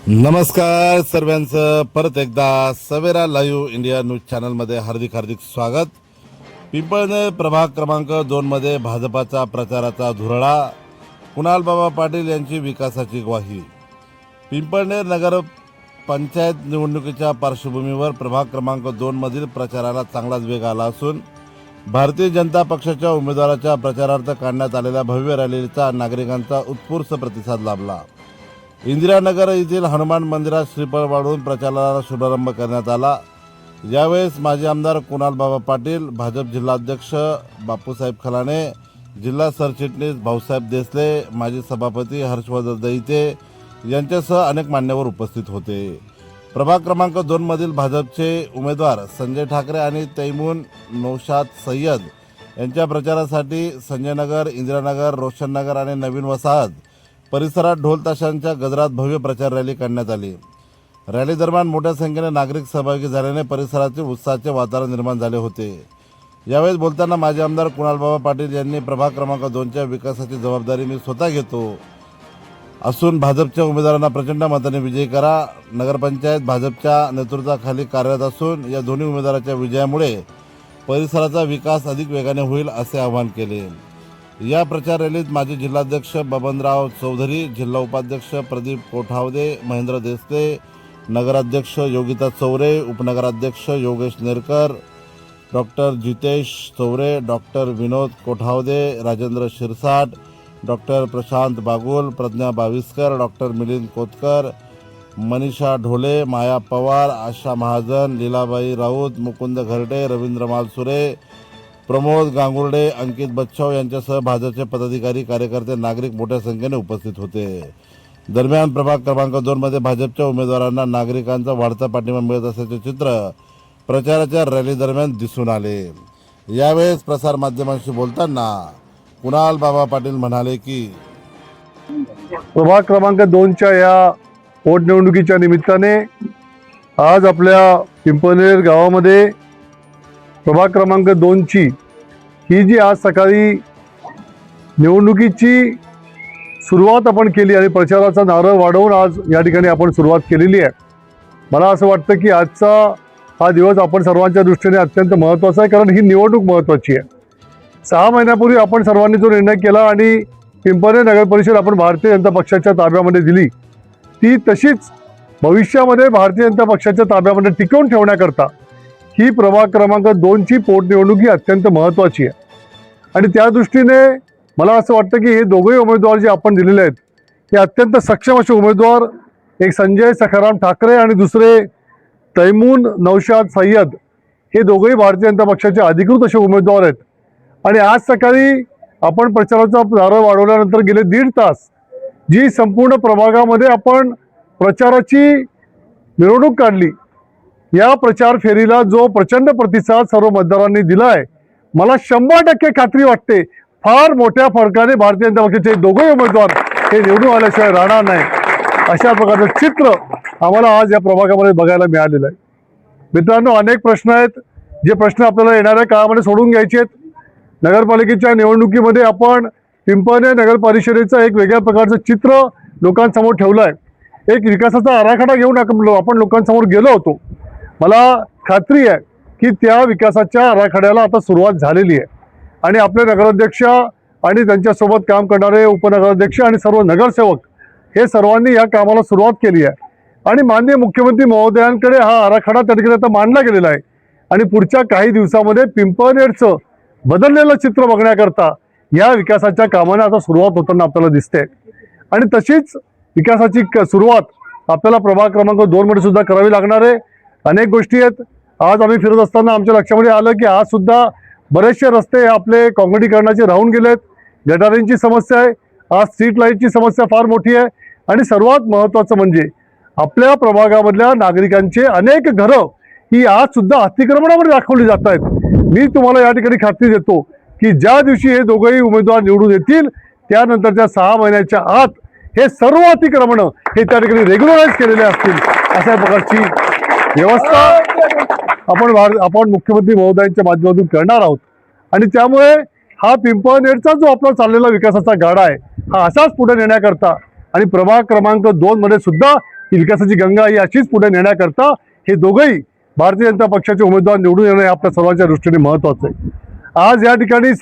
नमस्कार सर्वांचं परत एकदा सवेरा लाईव्ह इंडिया न्यूज चॅनलमध्ये हार्दिक स्वागत। पिंपळनेर प्रभाग क्रमांक 2 मध्ये भाजपाचा प्रचाराचा धुरळा, कुणाल बाबा पाटील यांची विकासाची ग्वाही। पिंपळनेर नगर पंचायत निवडणुकीच्या पार्श्वभूमीवर प्रभाग क्रमांक 2 मधील प्रचाराला चांगलाच वेग आला असून भारतीय जनता पक्षाच्या उमेदवाराच्या प्रचारार्थ काढण्यात आलेल्या भव्य रॅलीचा नागरिकांचा उत्स्फूर्त प्रतिसाद लाभला। इंदिरानगर येथील हनुमान मंदिरात श्रीफळ वाढवून प्रचाराला शुभारंभ करण्यात आला। यावेळेस माजी आमदार कुणाल बाबा पाटील, भाजप जिल्हाध्यक्ष बापूसाहेब खलाणे, जिल्हा सरचिटणीस भाऊसाहेब देसले, माजी सभापती हर्षवर्धन दैते यांच्यासह अनेक मान्यवर उपस्थित होते। प्रभाग क्रमांक 2 मधील भाजपचे उमेदवार संजय ठाकरे आणि तैमून नौशाद सय्यद यांच्या प्रचारासाठी संजयनगर, इंदिरानगर, रोशननगर आणि नवीन वसाहत परिसरात ढोल ताशांच्या गजरात भव्य प्रचार रॅली काढण्यात आली। रॅली दरम्यान मोठ्या संख्येने नागरिक सहभागी झाल्याने परिसरातील उत्साहाचे वातावरण निर्माण झाले होते। यावेळी बोलताना माजी आमदार कुणाल बाबा पाटील यांनी प्रभाग क्रमांक 2च्या विकासाची जबाबदारी मी स्वतः घेतो असून भाजपच्या उमेदवारांना प्रचंड मताने विजयी करा। नगरपंचायत भाजपच्या नेतृत्वाखाली कार्यरत असून या दोन्ही उमेदवाराच्या विजयामुळे परिसराचा विकास अधिक वेगाने होईल असे आवाहन केले। या प्रचार रॅलीत माजी जिल्हाध्यक्ष बबनराव चौधरी, जिल्हा उपाध्यक्ष प्रदीप कोठावदे, महेंद्र देसले, नगराध्यक्ष योगिता चौरे, उपनगराध्यक्ष योगेश नेरकर, डॉक्टर जितेश चौरे, डॉक्टर विनोद कोठावदे, राजेंद्र शिरसाट, डॉक्टर प्रशांत बागुल, प्रज्ञा बाविस्कर, डॉक्टर मिलिंद कोतकर, मनीषा ढोले, माया पवार, आशा महाजन, लीलाबाई राऊत, मुकुंद घरटे, रवींद्र मालसुरे, प्रमोद गांगुर्डे, अंकित बच्छाव यांच्यासह भाजपचे पदाधिकारी, कार्यकर्ते, नागरिक मोठ्या संख्येने उपस्थित होते। दरम्यान प्रभाग क्रमांक 2 मध्ये भाजपच्या उमेदवारांना नागरिकांचा वाढता पाठिंबा मिळत असल्याचे चित्र प्रचाराच्या रॅली दरम्यान दिसून आले। यावेळेस प्रसार माध्यमांशी बोलताना कुणाल बाबा पाटील म्हणाले की प्रभाग क्रमांक 2च्या या पोटनिवडणुकीच्या निमित्ताने आज आपल्या पिंपळनेर गावामध्ये प्रभाग क्रमांक 2ची ही जी आज सकाळी निवडणुकीची सुरुवात आपण केली आणि प्रचाराचा नारळ वाढवून आज या ठिकाणी आपण सुरुवात केलेली आहे। मला असं वाटतं की आजचा हा दिवस आपण सर्वांच्या दृष्टीने अत्यंत महत्त्वाचा आहे, कारण ही निवडणूक महत्त्वाची आहे। 6 महिन्यापूर्वी आपण सर्वांनी जो निर्णय केला आणि पिंपळनेर नगर परिषद आपण भारतीय जनता पक्षाच्या ताब्यामध्ये दिली, ती तशीच भविष्यामध्ये भारतीय जनता पक्षाच्या ताब्यामध्ये टिकवून ठेवण्याकरता ही प्रभाग क्रमांक 2ची पोटनिवडणूक ही अत्यंत महत्त्वाची आहे। आणि त्या दृष्टीने मला असं वाटतं की हे दोघंही उमेदवार जे आपण दिलेले आहेत हे अत्यंत सक्षम असे उमेदवार, एक संजय सखाराम ठाकरे आणि दुसरे तैमून नौशाद सय्यद, हे दोघंही भारतीय जनता पक्षाचे अधिकृत असे उमेदवार आहेत। आणि आज सकाळी आपण प्रचाराचा नारळ वाढवल्यानंतर गेले 1.5 तास जी संपूर्ण प्रभागामध्ये आपण प्रचाराची मिरवणूक काढली, या प्रचार फेरीला जो प्रचंड प्रतिसाद सर्व मतदारांनी दिला आहे, मला 100% खात्री वाटते फार मोठ्या फरकाने भारतीय जनता पक्षाचे दोघंही उमेदवार हे निवडून आल्याशिवाय राहणार नाही, अशा प्रकारचं चित्र आम्हाला आज या प्रभागामध्ये बघायला मिळालेलं आहे। मित्रांनो, अनेक प्रश्न आहेत जे प्रश्न आपल्याला येणाऱ्या काळामध्ये सोडून घ्यायचे आहेत। नगरपालिकेच्या निवडणुकीमध्ये आपण पिंपळनेर नगर परिषदेचं एक वेगळ्या प्रकारचं चित्र लोकांसमोर ठेवलं आहे। एक विकासाचा आराखडा घेऊन आपण लोकांसमोर गेलो होतो। मला खात्री आहे की त्या विकासाच्या आराखड्याला आता सुरुवात झालेली आहे आणि आपले नगराध्यक्ष आणि त्यांच्यासोबत काम करणारे उपनगराध्यक्ष आणि सर्व नगरसेवक हे सर्वांनी या कामाला सुरुवात केली आहे आणि माननीय मुख्यमंत्री महोदयांकडे हा आराखडा त्या ठिकाणी आता मांडला गेलेला आहे। आणि पुढच्या काही दिवसामध्ये पिंपळनेरचं बदललेलं चित्र बघण्याकरता या विकासाच्या कामाने आता सुरुवात होताना आपल्याला दिसते। आणि तशीच विकासाची सुरुवात आपल्याला प्रभाग क्रमांक 2 मध्ये सुद्धा करावी लागणार आहे। अनेक गोष्टी आहेत। आज आम्ही फिरत असताना आमच्या लक्षामध्ये आलं की आज सुद्धा बरेचसे रस्ते आपले काँक्रिटीकरणाचे राहून गेलेत, गटारींची समस्या आहे, आज स्ट्रीट लाईटची समस्या फार मोठी आहे आणि सर्वात महत्त्वाचं म्हणजे आपल्या प्रभागामधल्या नागरिकांचे अनेक घरं ही आज सुद्धा अतिक्रमणामध्ये दाखवली जात आहेत। मी तुम्हाला या ठिकाणी खात्री देतो की ज्या दिवशी हे दोघंही उमेदवार निवडून येतील त्यानंतरच्या 6 महिन्याच्या आत हे सर्व अतिक्रमणं हे त्या ठिकाणी रेग्युलराईज केलेले असतील, अशा प्रकारची व्यवस्था आपण मुख्यमंत्री महोदयांच्या माध्यमातून करणार आहोत। आणि त्यामुळे हा पिंपळनेरचा जो आपला चाललेला विकासाचा गाडा आहे हा असाच पुढे नेण्याकरता आणि प्रभाग क्रमांक 2 मध्ये सुद्धा ही विकासाची गंगा ही अशीच पुढे नेण्याकरता हे दोघंही भारतीय जनता पक्षाचे उमेदवार निवडून येणं हे आपल्या सर्वांच्या दृष्टीने महत्वाचं आहे. आज या ठिकाणी